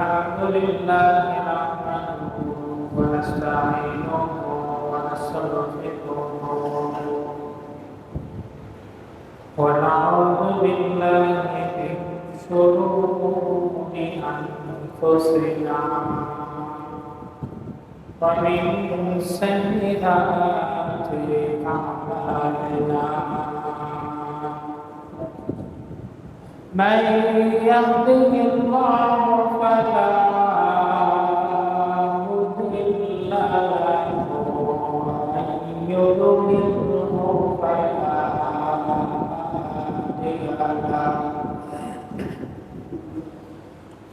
الحمد لله نحمده ونستعينه ونستغفره ونعوذ بالله من شرور أنفسنا ومن سيئات أعمالنا من يهده الله فلا مضل له ومن يضلله فلا هادي له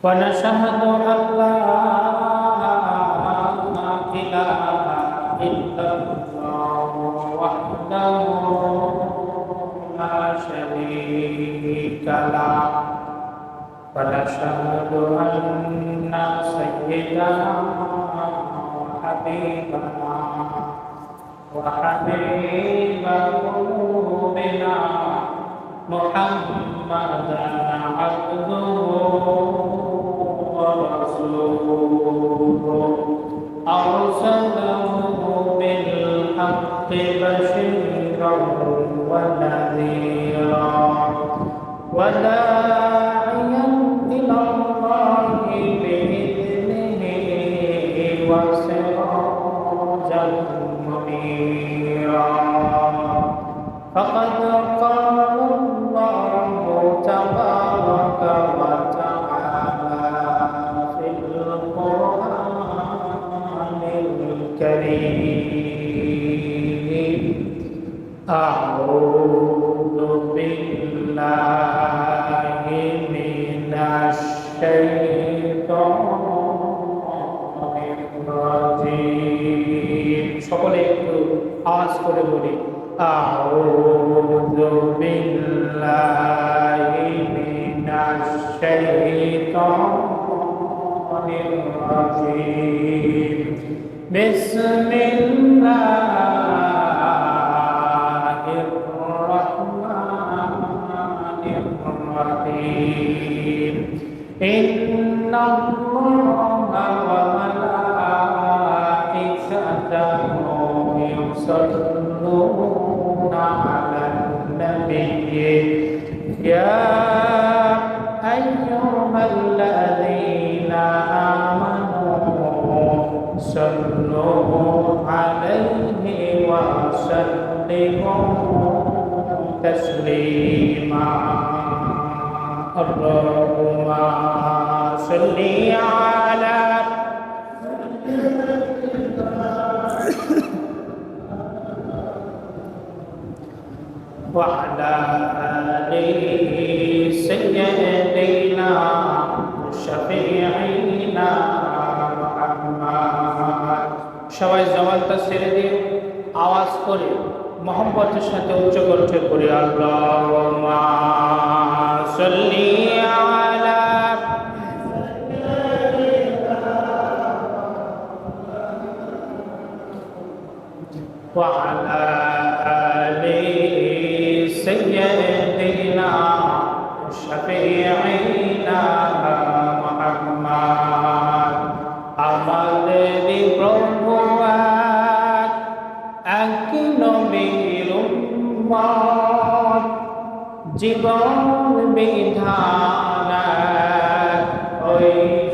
ونشهد أن لا إله إلا الله وحده لا شريك له ونشهد أن سيدنا وحبيبنا وحبيب قلوبنا محمدا عبده ورسوله أرسله بالحق بشيرا ونذيرا وداعيا إلى الله بإذنه وسراجا منيرا فقد قال الله تبارك وتعالى في القرآن الكريم أعوذ بالله من الشيطان الرجيم সকলে একটু আওয়াজ করে বলি আউযু বিল্লাহি মিনাশ শাইতানির রাজীম বিসমিল্লাহির রাহমানির রাহিম ইন্নাল্লাহা ওয়া মালাইকাতাহু يصلون على النبي يا أيها الذين آمنوا صلوا عليه وسلموا تسليما اللهم صل على وعلى آل سيدنا شفيعنا محمد সবাই জবানটা ছেড়ে দিয়ে আওয়াজ করে মোহাম্মতের সাথে উচ্চ কণ্ঠে পড়ি আল্লাহুম্মা সাল্লি আলা وعلى آل سيدنا شفيعنا محمد আমাদের প্রভু এক নবীর উম্মত জীবন বিধান ওই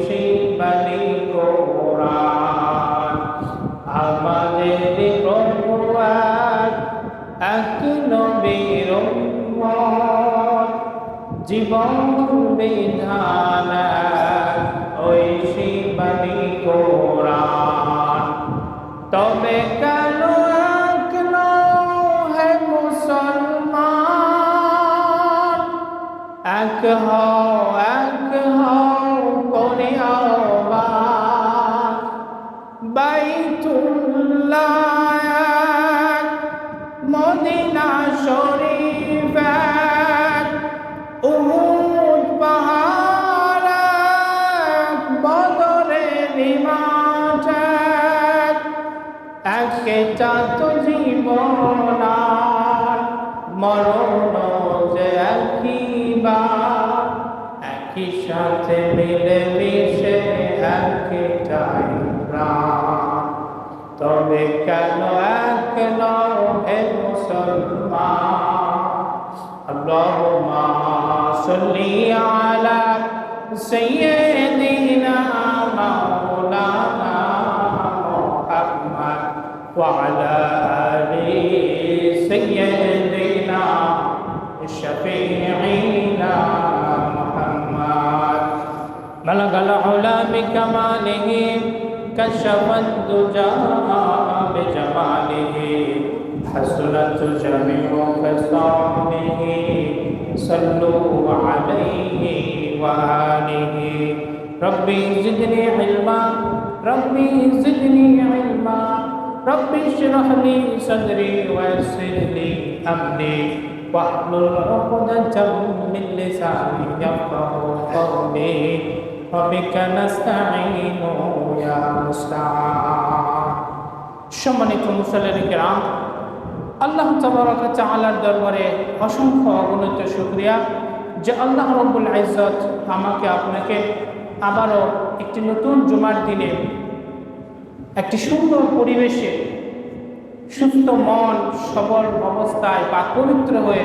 শিবানী কোরআন আমাদের প্রভু এক নবীর উম্মত জীবন বিধান ওই শিবানী কোরআন তবে কেন একল হে মুসলমান এক হও করে আহ্বান বাইতুল্লাহ মদিনা শরীফ উহুদ পাহাড় বদরের মাঠ একটা তো জীবন মরণ যে একই সাথে মিলে মিশে তবে কেন এক নও হে মুসলমান? আল্লাহুম্মা সাল্লি আলা সাইয়্যিদিনা মাওলানা মুহাম্মদ ওয়া আলা আলি সাইয়্যিদিনা শাফিঈনা মুহাম্মদ বালাগাল উলা বিকামালিহি কাশাফাদ দুজা বিজামালিহি حسنت جميع خصاله صلوا عليه وآله ربي زدني علما ربي زدني علما ربي اشرح لي صدري ويسر لي أمري واحلل عقدة من لساني يفقهوا قولي وبك نستعين يا مستعان সম্মানিত মুসল্লিন কিরাম, আল্লাহ তাবারক ওয়া তাআলার দরবারে অসংখ্য অগণিত শুকরিয়া যে আল্লাহ রাব্বুল ইজ্জত আমাকে আপনাকে আবারও একটি নতুন জুমার দিনে একটি সুন্দর পরিবেশে সুস্থ মন সবল অবস্থায় বা পবিত্র হয়ে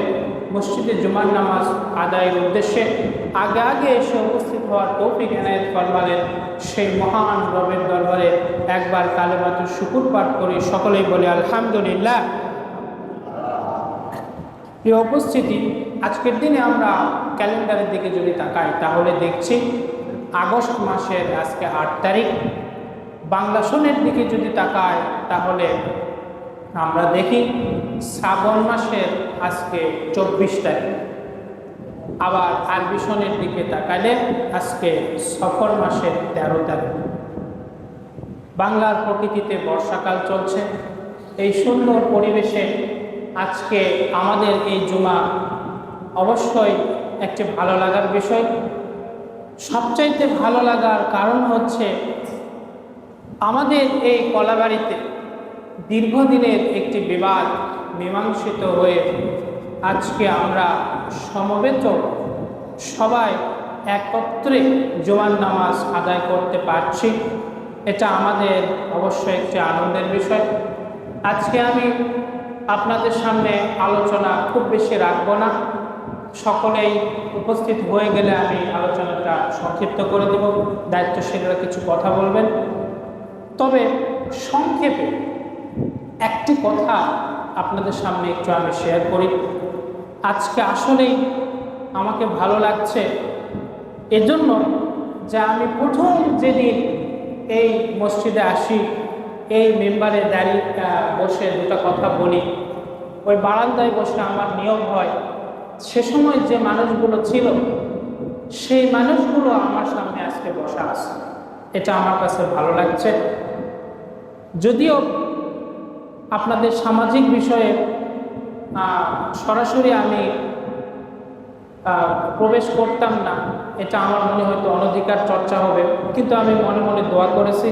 মসজিদে জুমার নামাজ আদায়ের উদ্দেশ্যে আগে এসে উপস্থিত হওয়ার তৌফিক এনায়েত ফরমালেন। সেই মহান রবের দরবারে একবার কালেমাতুর শুকর পাঠ করি, সকলেই বলে আলহামদুলিল্লাহ। প্রিয় উপস্থিতি, আজকের দিনে আমরা ক্যালেন্ডারের দিকে যদি তাকাই তাহলে দেখছি আগস্ট মাসের আজকে 8 তারিখ। বাংলা সনের দিকে যদি তাকাই তাহলে আমরা দেখি শ্রাবণ মাসের আজকে 24 তারিখ। আবার আরবি সনের দিকে তাকালে আজকে সফর মাসের 13 তারিখ। বাংলার প্রকৃতিতে বর্ষাকাল চলছে। এই সুন্দর পরিবেশে আজকে আমাদের এই জুমা অবশ্যই একটি ভালো লাগার বিষয়। সবচাইতে ভালো লাগার কারণ হচ্ছে আমাদের এই কলাবাড়িতে দীর্ঘদিনের একটি বিবাদ মীমাংসিত হয়ে আজকে আমরা সমবেত সবাই একত্রে জুমার নামাজ আদায় করতে পারছি। এটা আমাদের অবশ্যই একটি আনন্দের বিষয়। আজকে আমি আপনাদের সামনে আলোচনা খুব বেশি রাখবো না, সকলেই উপস্থিত হয়ে গেলে আমি আলোচনাটা সংক্ষিপ্ত করে দেব, দায়িত্বশীলরা কিছু কথা বলবেন। তবে সংক্ষেপে একটি কথা আপনাদের সামনে একটু আমি শেয়ার করি। আজকে আসলেই আমাকে ভালো লাগছে এজন্য যে আমি প্রথম যেদিন এই মসজিদে আসি, এই মেম্বারে দাঁড়িয়ে বসে দুটো কথা বলি, ওই বারান্দায় বসে আমার নিয়ম হয় সে সময় যে মানুষগুলো ছিল সেই মানুষগুলো আমার সামনে আজকে বসা আছে। এটা আমার কাছে ভালো লাগছে। যদিও আপনাদের সামাজিক বিষয়ে সরাসরি আমি প্রবেশ করতাম না, এটা আমার মনে হয়তো অনধিকার চর্চা হবে, কিন্তু আমি মনে মনে দোয়া করেছি।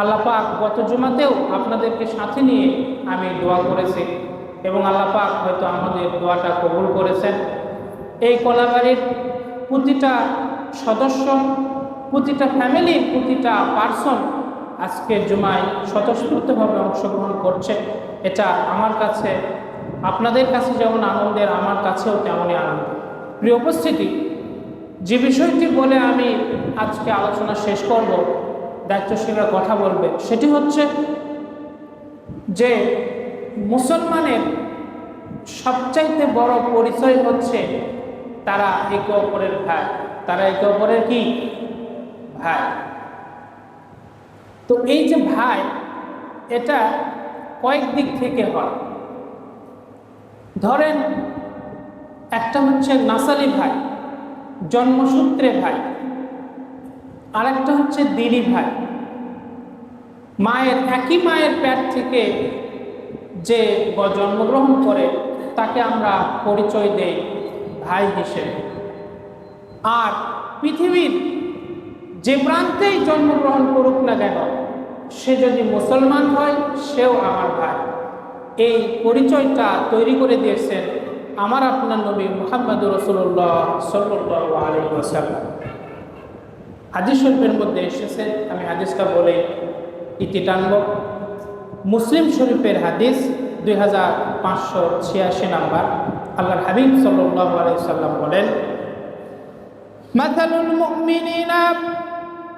আল্লাহ পাক গত জুমাতেও আপনাদেরকে সাথে নিয়ে আমি দোয়া করেছি এবং আল্লাহ পাক হয়তো আমাদের দোয়াটা কবুল করেছেন। এই কলাবাড়ির প্রতিটা সদস্য, প্রতিটা ফ্যামিলি, প্রতিটা পার্সন আজকের জুমায় স্বতঃস্ফূর্তভাবে অংশগ্রহণ করছে। এটা আমার কাছে, আপনাদের কাছে যেমন আনন্দের, আমার কাছেও তেমনই আনন্দ। প্রিয় উপস্থিতি, যে বিষয়টি বলে আমি আজকে আলোচনা শেষ করব, দায়িত্বশীলরা কথা বলবে, সেটি হচ্ছে যে মুসলমানের সবচাইতে বড় পরিচয় হচ্ছে তারা একে অপরের ভাই। তারা একে অপরের কি ভাই। তো এই যে ভাই, এটা কয়েক দিক থেকে হয়। ধরেন একটা হচ্ছে নাসালি ভাই, জন্মসূত্রে ভাই, আরেকটা হচ্ছে দিনী ভাই। মায়ের একই মায়ের পেট থেকে যে জন্মগ্রহণ করে তাকে আমরা পরিচয় দেই ভাই হিসেবে। আর পৃথিবীর যে প্রান্তেই জন্মগ্রহণ করুক না কেন, সে যদি মুসলমান হয় সেও আমার ভাই। এই পরিচয়টা তৈরি করে দিয়েছেন আমার আপনার নবী মুহাম্মদুর রাসূলুল্লাহ সাল্লাল্লাহু আলাইহি ওয়াসাল্লাম। হাদিস শরীফের মধ্যে এসেছে, আমি হাদিসটা বলে ইতি টানব। মুসলিম শরীফের হাদিস 2586 নাম্বার। আল্লাহর হাবিব সাল্লাল্লাহু আলাইহি সাল্লাম বলেন, মাসালুল মুমিনিনা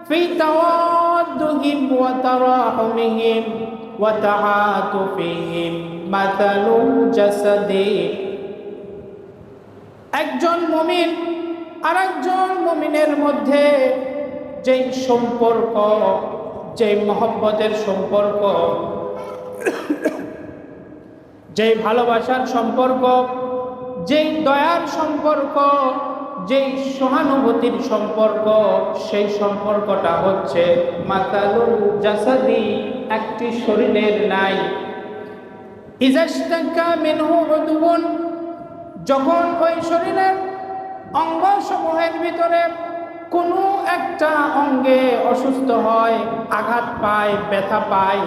ফি তাওয়াদ্দুহিম ওয়া তারাহুমিহিম ওয়া তাআতুফিহিম মাসালুল জাসাদি। একজন মুমিন আরেকজন মুমিনের মধ্যে যেই সম্পর্ক, যেই মহব্বতের সম্পর্ক, যেই ভালোবাসার সম্পর্ক, যেই দয়ার সম্পর্ক, যেই সহানুভূতির সম্পর্ক, সেই সম্পর্কটা হচ্ছে মাতালুল জাসাদি, একটি শরীরের নাই। ইজাশতাকা মিনহু উদুন, যখন ওই শরীরের অঙ্গ সমূহের ভিতরে কোনো একটা অঙ্গে অসুস্থ হয়, আঘাত পায়, ব্যথা পায়,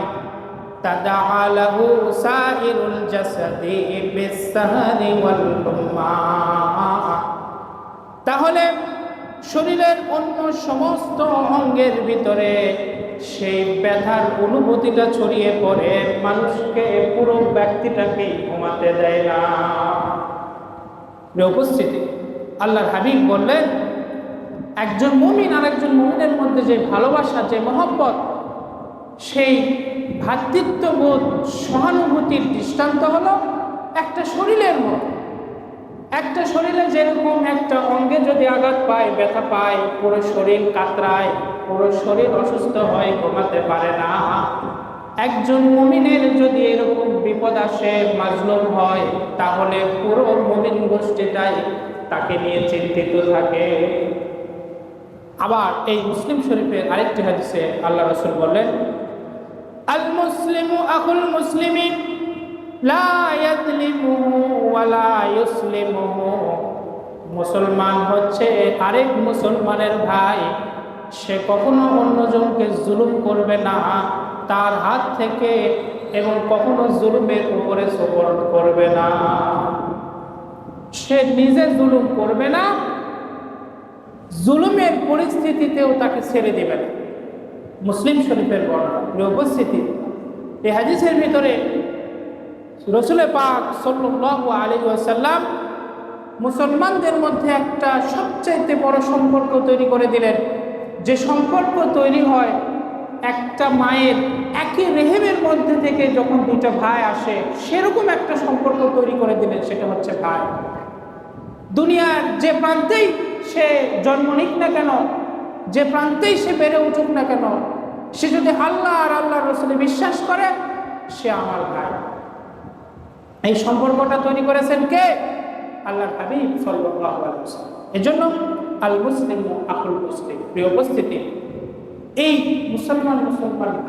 তাদাআ লাহু সাইরুল জাসাদি বিসসাহরি ওয়াল হুম্মা, তাহলে শরীরের অন্য সমস্ত অঙ্গের ভিতরে সেই ব্যথার অনুভূতিটা ছড়িয়ে পড়ে, মানুষকে, পুরো ব্যক্তিটাকে ঘুমাতে দেয় না। উপস্থিতি আল্লাহর হাবিব বললেন, একজন মুমিন আর একজন মুমিনের মধ্যে যে ভালোবাসা, যে মহব্বত, সেই ভ্রাতৃত্ববোধ, সহানুভূতির দৃষ্টান্ত হলো একটা শরীরের মতো। একটা শরীরে যেরকম একটা অঙ্গে যদি আঘাত পায়, ব্যথা পায়, পুরো শরীর কাতরায়, পুরো শরীর অসুস্থ হয়, ঘুমাতে পারে না। একজন মুমিনের যদি এরকম বিপদ আসে, মাজলুম হয়, তাহলে পুরো মুমিন গোষ্ঠীটাই তাকে নিয়ে চিন্তিত থাকে। আবার এই মুসলিম শরীফের আরেকটি হাদিসে আল্লাহ রাসূল বলেন, আল মুসলিমু আখুল মুসলিমিন লা ইয়াযলিমুহু ওয়া লা ইউসলিমুহু, মুসলমান হচ্ছে আরেক মুসলমানের ভাই, সে কখনো অন্যজনকে জুলুম করবে না তার হাত থেকে, এবং কখনো জুলুমের উপরে সবর করবে না। সে নিজে জুলুম করবে না, জুলুমের পরিস্থিতিতেও তাকে ছেড়ে দেবে না। মুসলিম শরীফের বর্ণনা। উপস্থিতি এই হাদিসের ভিতরে রাসূল পাক সাল্লাল্লাহু আলাইহি ওয়াসাল্লাম মুসলমানদের মধ্যে একটা সবচাইতে বড় সম্পর্ক তৈরি করে দিলেন, যে সম্পর্ক তৈরি হয় একটা মায়ের একই রেহেমের মধ্যে থেকে যখন দুটো ভাই আসে, সেরকম একটা সম্পর্ক তৈরি করে দিলেন। সেটা হচ্ছে ভাই। দুনিয়ার যে প্রান্তেই সে জন্ম নিক না কেন, যে প্রান্তেই সে বেড়ে উঠুক না কেন, সে যদি আল্লাহ আর আল্লাহর রাসূলে বিশ্বাস করে, সে আমার ভাই। এই সম্পর্কটা তৈরি করেছেন কে? আল্লাহর হাবিব সাল্লাল্লাহু আলাইহি ওয়াসাল্লাম। এজন্য আল মুসলিমু আখুল মুসলিম। প্রিয় উপস্থিতি, এই মুসলমান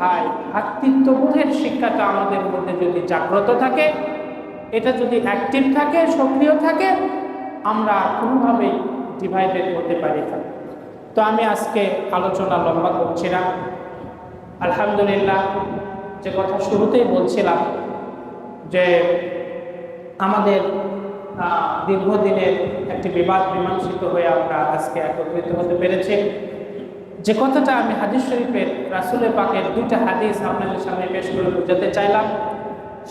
ভাই ভ্রাতৃত্ববোধের শিক্ষাটা আমাদের মধ্যে যদি জাগ্রত থাকে, এটা যদি অ্যাক্টিভ থাকে, সক্রিয় থাকে, আমরা কোনোভাবেই ডিভাইডেড হতে পারি না। তো আমি আজকে আলোচনা লম্বা করছি না। আলহামদুলিল্লাহ, যে কথা শুরুতেই বলছিলাম যে আমাদের দীর্ঘদিনের একটি বিবাদ মীমাংসিত হয়ে আমরা আজকে একত্রিত হতে পেরেছি। যে কথাটা আমি হাদিস শরীফের রাসূলের পাকের দুইটা হাদিস আপনাদের সামনে পেশ করে বোঝাতে চাইলাম,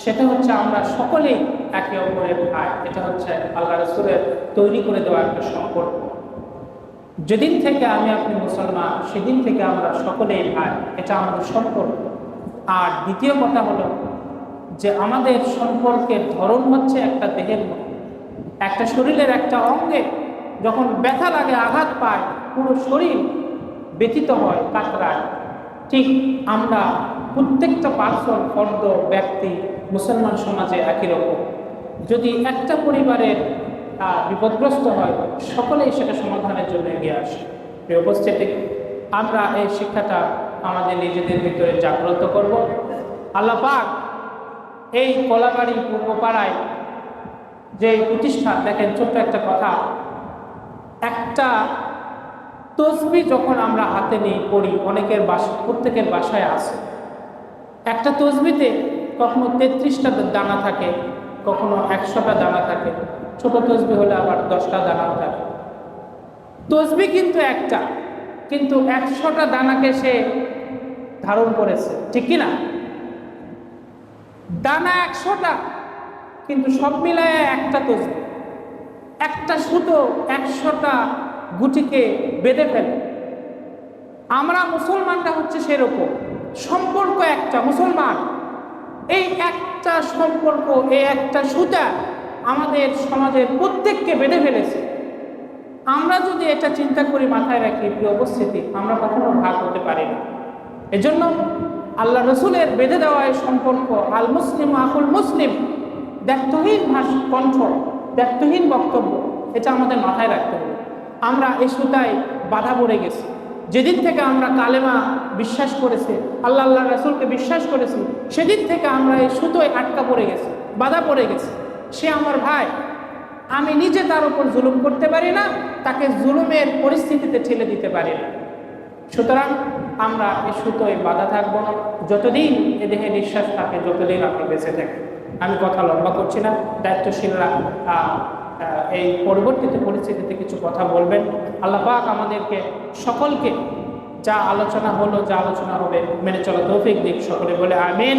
সেটা হচ্ছে আমরা সকলেই একে অপরের ভাই। এটা হচ্ছে আল্লাহ রাসূলের তৈরি করে দেওয়া একটা সম্পর্ক। যেদিন থেকে আমি আপনি মুসলমান, সেদিন থেকে আমরা সকলেই ভাই, এটা আমাদের সম্পর্ক। আর দ্বিতীয় কথা হলো যে আমাদের সম্পর্কের ধরন হচ্ছে একটা দেহের মতো। একটা শরীরের একটা অঙ্গে যখন ব্যথা লাগে, আঘাত পায়, পুরো শরীর ব্যথিত হয়, কাতরায়। ঠিক আমরা প্রত্যেকটা পার্সন, ফর্দ, ব্যক্তি মুসলমান সমাজে একই রকম। যদি একটা পরিবারের বিপদগ্রস্ত হয়, সকলেই সেটা সমাধানের জন্য এগিয়ে আসে। এই উপস্থিতি আমরা এই শিক্ষাটা আমাদের নিজেদের ভিতরে জাগ্রত করব। আল্লাহ পাক এই কলাবাড়ি পূর্বপাড়ায় যে প্রতিষ্ঠান, দেখেন ছোট্ট একটা কথা, একটা তসবি যখন আমরা হাতে নিই, পড়ি, অনেকের প্রত্যেকের বাসায় আছে। একটা তসবিতে কখনো 33টা দানা থাকে, কখনো 100টা দানা থাকে, ছোট তসবি হলে আবার 10টা দানা থাকে। তসবি কিন্তু একটা, কিন্তু 100টা দানাকে সে ধারণ করেছে, ঠিক কিনা? দানা 100টা, কিন্তু সব মিলায় একটা তসবিহ। একটা সুতো 100টা গুটিকে বেঁধে ফেলে। আমরা মুসলমানরা হচ্ছে সেরকম, সম্পর্ক একটা মুসলমান। এই একটা সম্পর্ক, এই একটা সুতা আমাদের সমাজের প্রত্যেককে বেঁধে ফেলেছে। আমরা যদি এটা চিন্তা করি, মাথায় রাখি, প্রিয় উপস্থিতি, আমরা কখনো ভাগ হতে পারি না। এজন্য আল্লাহ রসুলের বেঁধে দেওয়া এই সম্পর্ক, আল মুসলিম আকুল মুসলিম, দ্ব্যর্থহীন কণ্ঠ, দ্ব্যর্থহীন বক্তব্য, এটা আমাদের মাথায় রাখতে হবে। আমরা এই সুতায় বাধা পড়ে গেছি। যেদিন থেকে আমরা কালেমা বিশ্বাস করেছি, আল্লাহ রসুলকে বিশ্বাস করেছি, সেদিন থেকে আমরা এই সুতোয় আটকা পড়ে গেছি, বাধা পড়ে গেছি। সে আমার ভাই, আমি নিজে তার উপর জুলুম করতে পারি না, তাকে জুলুমের পরিস্থিতিতে ঠেলে দিতে পারি না। সুতরাং আমরা এই সুতোয় বাধা থাকবো না, যতদিন এ দেহে নিঃশ্বাস থাকে, যতদিন আপনি বেঁচে থাকেন। আমি কথা লম্বা করছি না, দায়িত্বশীলরা এই পরবর্তীতে পরিস্থিতিতে কিছু কথা বলবেন। আল্লাহ পাক আমাদেরকে সকলকে যা আলোচনা হলো, যা আলোচনা হবে, মেনে চলা তৌফিক দিক। সকলে বলে আমিন।